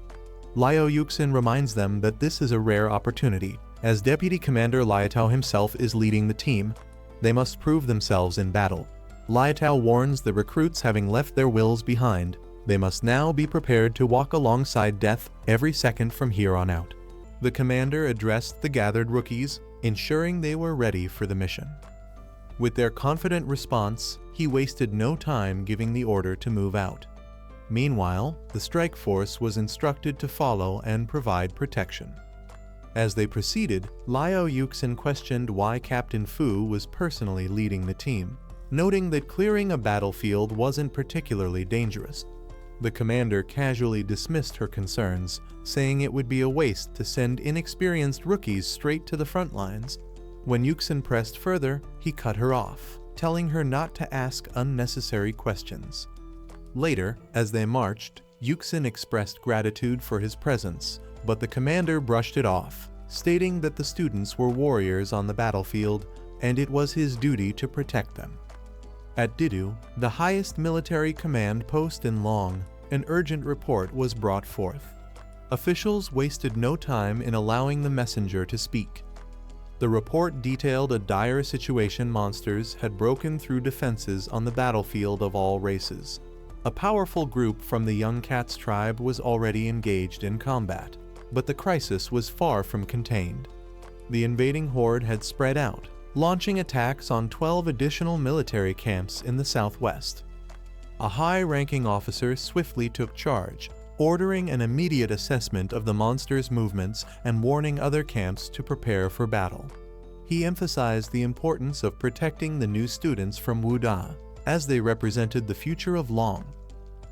Liao Yuxin reminds them that this is a rare opportunity. As Deputy Commander Liatao himself is leading the team, they must prove themselves in battle. Liatao warns the recruits, having left their wills behind, they must now be prepared to walk alongside death every second from here on out. The commander addressed the gathered rookies, ensuring they were ready for the mission. With their confident response, he wasted no time giving the order to move out. Meanwhile, the strike force was instructed to follow and provide protection. As they proceeded, Liao Yuxin questioned why Captain Fu was personally leading the team, noting that clearing a battlefield wasn't particularly dangerous. The commander casually dismissed her concerns, saying it would be a waste to send inexperienced rookies straight to the front lines. When Yuxin pressed further, he cut her off, telling her not to ask unnecessary questions. Later, as they marched, Yuxin expressed gratitude for his presence, but the commander brushed it off, stating that the students were warriors on the battlefield and it was his duty to protect them. At Didu, the highest military command post in Long, an urgent report was brought forth. Officials wasted no time in allowing the messenger to speak. The report detailed a dire situation. Monsters had broken through defenses on the battlefield of all races. A powerful group from the Young Cats tribe was already engaged in combat, but the crisis was far from contained. The invading horde had spread out, launching attacks on 12 additional military camps in the southwest. A high-ranking officer swiftly took charge, ordering an immediate assessment of the monsters' movements and warning other camps to prepare for battle. He emphasized the importance of protecting the new students from Wuda, as they represented the future of Long.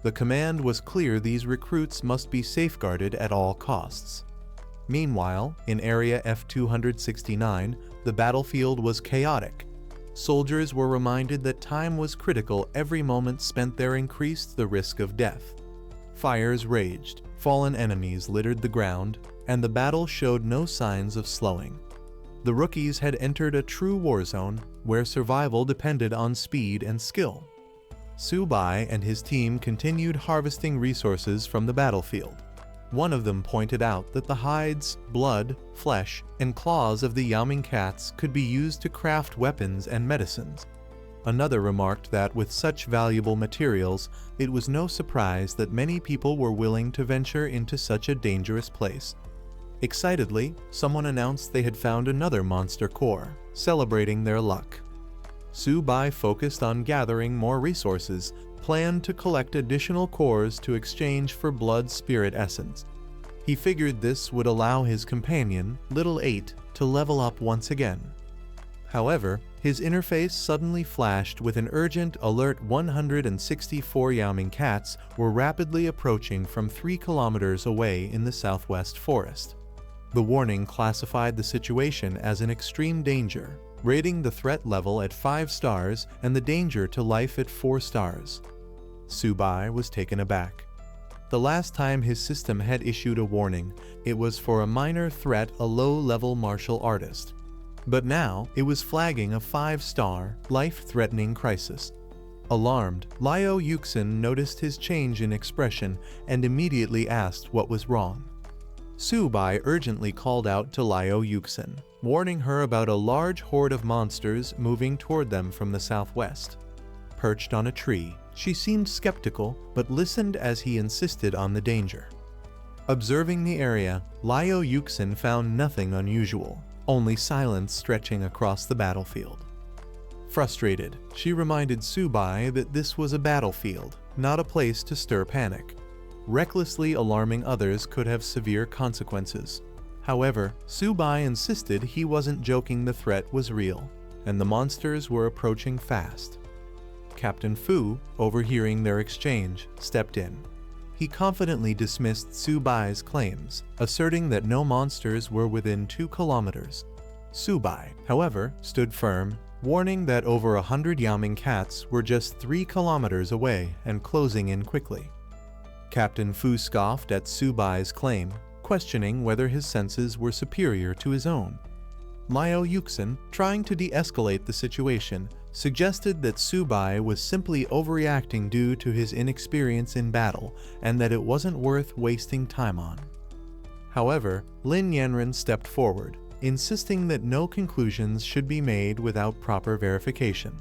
The command was clear: these recruits must be safeguarded at all costs. Meanwhile, in Area F-269, the battlefield was chaotic. Soldiers were reminded that time was critical. Every moment spent there increased the risk of death. Fires raged, fallen enemies littered the ground, and the battle showed no signs of slowing. The rookies had entered a true war zone, where survival depended on speed and skill. Su Bai and his team continued harvesting resources from the battlefield. One of them pointed out that the hides, blood, flesh, and claws of the Yaoming cats could be used to craft weapons and medicines. Another remarked that with such valuable materials, it was no surprise that many people were willing to venture into such a dangerous place. Excitedly, someone announced they had found another monster core, celebrating their luck. Su Bai focused on gathering more resources, planned to collect additional cores to exchange for blood spirit essence. He figured this would allow his companion, Little 8, to level up once again. However, his interface suddenly flashed with an urgent alert. 164 Yaoming cats were rapidly approaching from 3 kilometers away in the southwest forest. The warning classified the situation as an extreme danger, rating the threat level at 5 stars and the danger to life at 4 stars. Su Bai was taken aback. The last time his system had issued a warning, it was for a minor threat, a low-level martial artist. But now, it was flagging a 5-star, life-threatening crisis. Alarmed, Liao Yuxin noticed his change in expression and immediately asked what was wrong. Su Bai urgently called out to Liao Yuxin, warning her about a large horde of monsters moving toward them from the southwest. Perched on a tree, she seemed skeptical but listened as he insisted on the danger. Observing the area, Liao Yuxin found nothing unusual, only silence stretching across the battlefield. Frustrated, she reminded Su Bai that this was a battlefield, not a place to stir panic. Recklessly alarming others could have severe consequences. However, Su Bai insisted he wasn't joking. The threat was real, and the monsters were approaching fast. Captain Fu, overhearing their exchange, stepped in. He confidently dismissed Su Bai's claims, asserting that no monsters were within 2 kilometers. Su Bai, however, stood firm, warning that over 100 Yaoming cats were just 3 kilometers away and closing in quickly. Captain Fu scoffed at Subai's claim, questioning whether his senses were superior to his own. Liao Yuxin, trying to de-escalate the situation, suggested that Subai was simply overreacting due to his inexperience in battle and that it wasn't worth wasting time on. However, Lin Yanren stepped forward, insisting that no conclusions should be made without proper verification.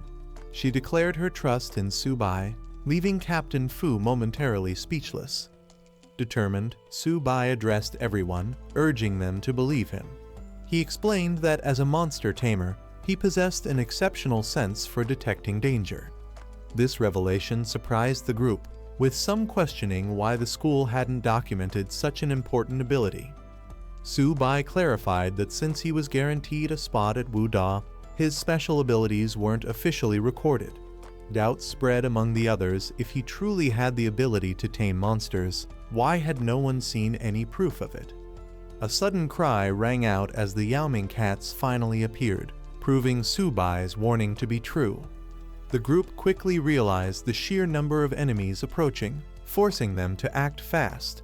She declared her trust in Subai, leaving Captain Fu momentarily speechless. Determined, Subai addressed everyone, urging them to believe him. He explained that as a monster tamer, he possessed an exceptional sense for detecting danger. This revelation surprised the group, with some questioning why the school hadn't documented such an important ability. Subai clarified that since he was guaranteed a spot at Wuda, his special abilities weren't officially recorded. Doubts spread among the others if he truly had the ability to tame monsters. Why had no one seen any proof of it? A sudden cry rang out as the Yaoming cats finally appeared, proving Subai's warning to be true. The group quickly realized the sheer number of enemies approaching, forcing them to act fast.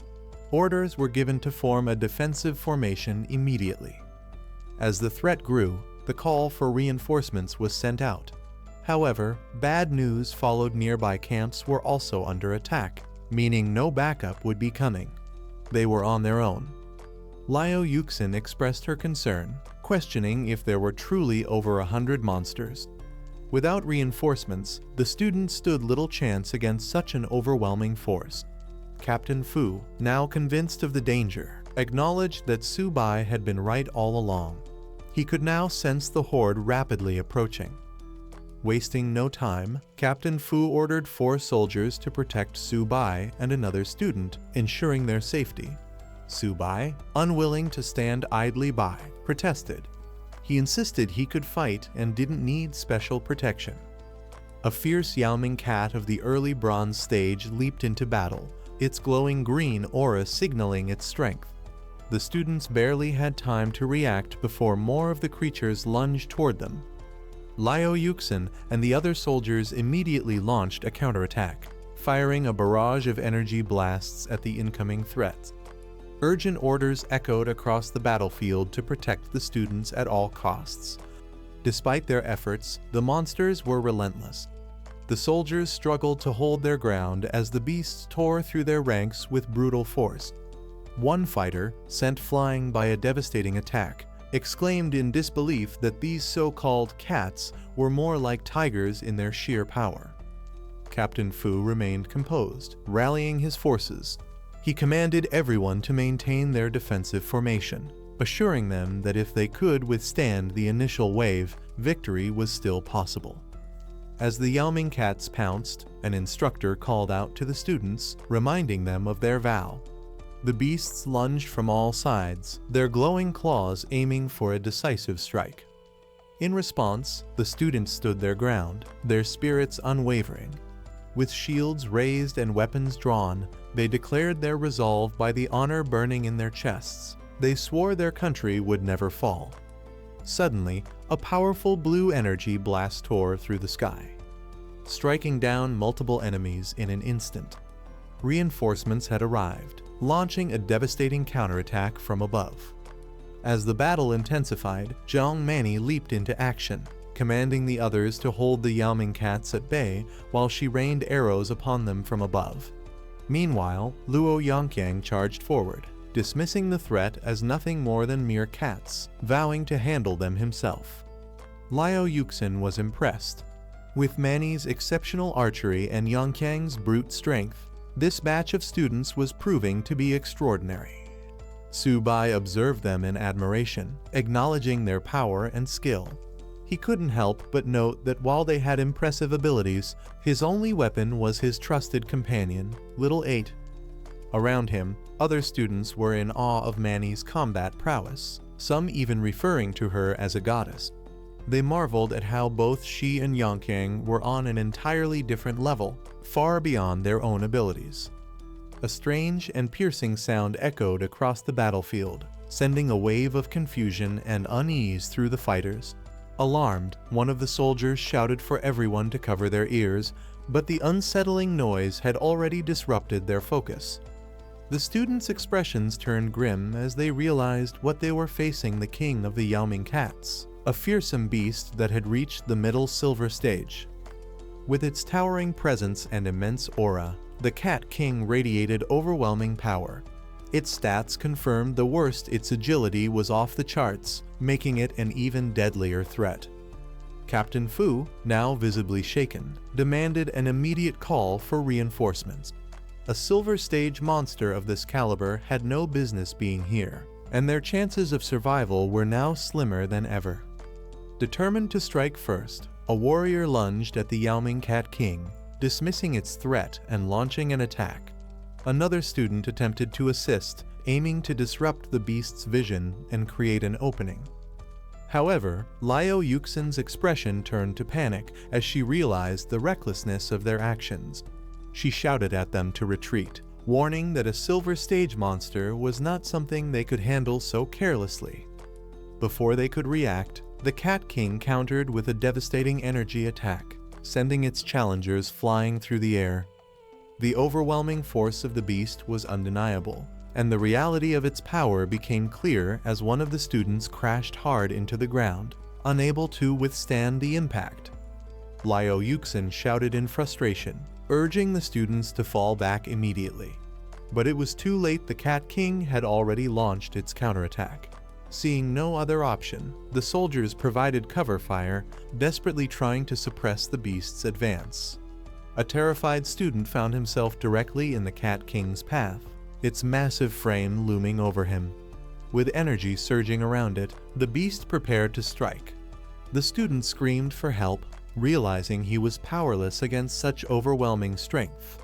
Orders were given to form a defensive formation immediately. As the threat grew, the call for reinforcements was sent out. However, bad news followed. Nearby camps were also under attack, meaning no backup would be coming. They were on their own. Liao Yuxin expressed her concern, questioning if there were truly over 100 monsters. Without reinforcements, the students stood little chance against such an overwhelming force. Captain Fu, now convinced of the danger, acknowledged that Subai had been right all along. He could now sense the horde rapidly approaching. Wasting no time, Captain Fu ordered 4 soldiers to protect Subai and another student, ensuring their safety. Subai, unwilling to stand idly by, protested. He insisted he could fight and didn't need special protection. A fierce Yaoming cat of the early bronze stage leaped into battle, its glowing green aura signaling its strength. The students barely had time to react before more of the creatures lunged toward them. Liao Yuxin and the other soldiers immediately launched a counterattack, firing a barrage of energy blasts at the incoming threats. Urgent orders echoed across the battlefield to protect the students at all costs. Despite their efforts, the monsters were relentless. The soldiers struggled to hold their ground as the beasts tore through their ranks with brutal force. One fighter, sent flying by a devastating attack, exclaimed in disbelief that these so-called cats were more like tigers in their sheer power. Captain Fu remained composed, rallying his forces. He commanded everyone to maintain their defensive formation, assuring them that if they could withstand the initial wave, victory was still possible. As the Yaoming cats pounced, an instructor called out to the students, reminding them of their vow. The beasts lunged from all sides, their glowing claws aiming for a decisive strike. In response, the students stood their ground, their spirits unwavering. With shields raised and weapons drawn, they declared their resolve by the honor burning in their chests. They swore their country would never fall. Suddenly, a powerful blue energy blast tore through the sky, striking down multiple enemies in an instant. Reinforcements had arrived, launching a devastating counterattack from above. As the battle intensified, Zhang Mani leaped into action, commanding the others to hold the Yaoming cats at bay while she rained arrows upon them from above. Meanwhile, Luo Yongqiang charged forward, dismissing the threat as nothing more than mere cats, vowing to handle them himself. Liao Yuxin was impressed. With Mani's exceptional archery and Yongqiang's brute strength, this batch of students was proving to be extraordinary. Subai observed them in admiration, acknowledging their power and skill. He couldn't help but note that while they had impressive abilities, his only weapon was his trusted companion, Little 8. Around him, other students were in awe of Mani's combat prowess, some even referring to her as a goddess. They marveled at how both she and Yongqiang were on an entirely different level, far beyond their own abilities. A strange and piercing sound echoed across the battlefield, sending a wave of confusion and unease through the fighters. Alarmed, one of the soldiers shouted for everyone to cover their ears, but the unsettling noise had already disrupted their focus. The students' expressions turned grim as they realized what they were facing: the king of the Yao Ming cats, a fearsome beast that had reached the middle silver stage. With its towering presence and immense aura, the Cat King radiated overwhelming power. Its stats confirmed the worst: its agility was off the charts, making it an even deadlier threat. Captain Fu, now visibly shaken, demanded an immediate call for reinforcements. A silver stage monster of this caliber had no business being here, and their chances of survival were now slimmer than ever. Determined to strike first, a warrior lunged at the Yao Ming Cat King, dismissing its threat and launching an attack. Another student attempted to assist, aiming to disrupt the beast's vision and create an opening. However, Liao Yuxin's expression turned to panic as she realized the recklessness of their actions. She shouted at them to retreat, warning that a silver stage monster was not something they could handle so carelessly. Before they could react, the Cat King countered with a devastating energy attack, sending its challengers flying through the air. The overwhelming force of the beast was undeniable, and the reality of its power became clear as one of the students crashed hard into the ground, unable to withstand the impact. Liao Yuxin shouted in frustration, urging the students to fall back immediately. But it was too late. The Cat King had already launched its counterattack. Seeing no other option, the soldiers provided cover fire, desperately trying to suppress the beast's advance. A terrified student found himself directly in the Cat King's path, its massive frame looming over him. With energy surging around it, the beast prepared to strike. The student screamed for help, realizing he was powerless against such overwhelming strength.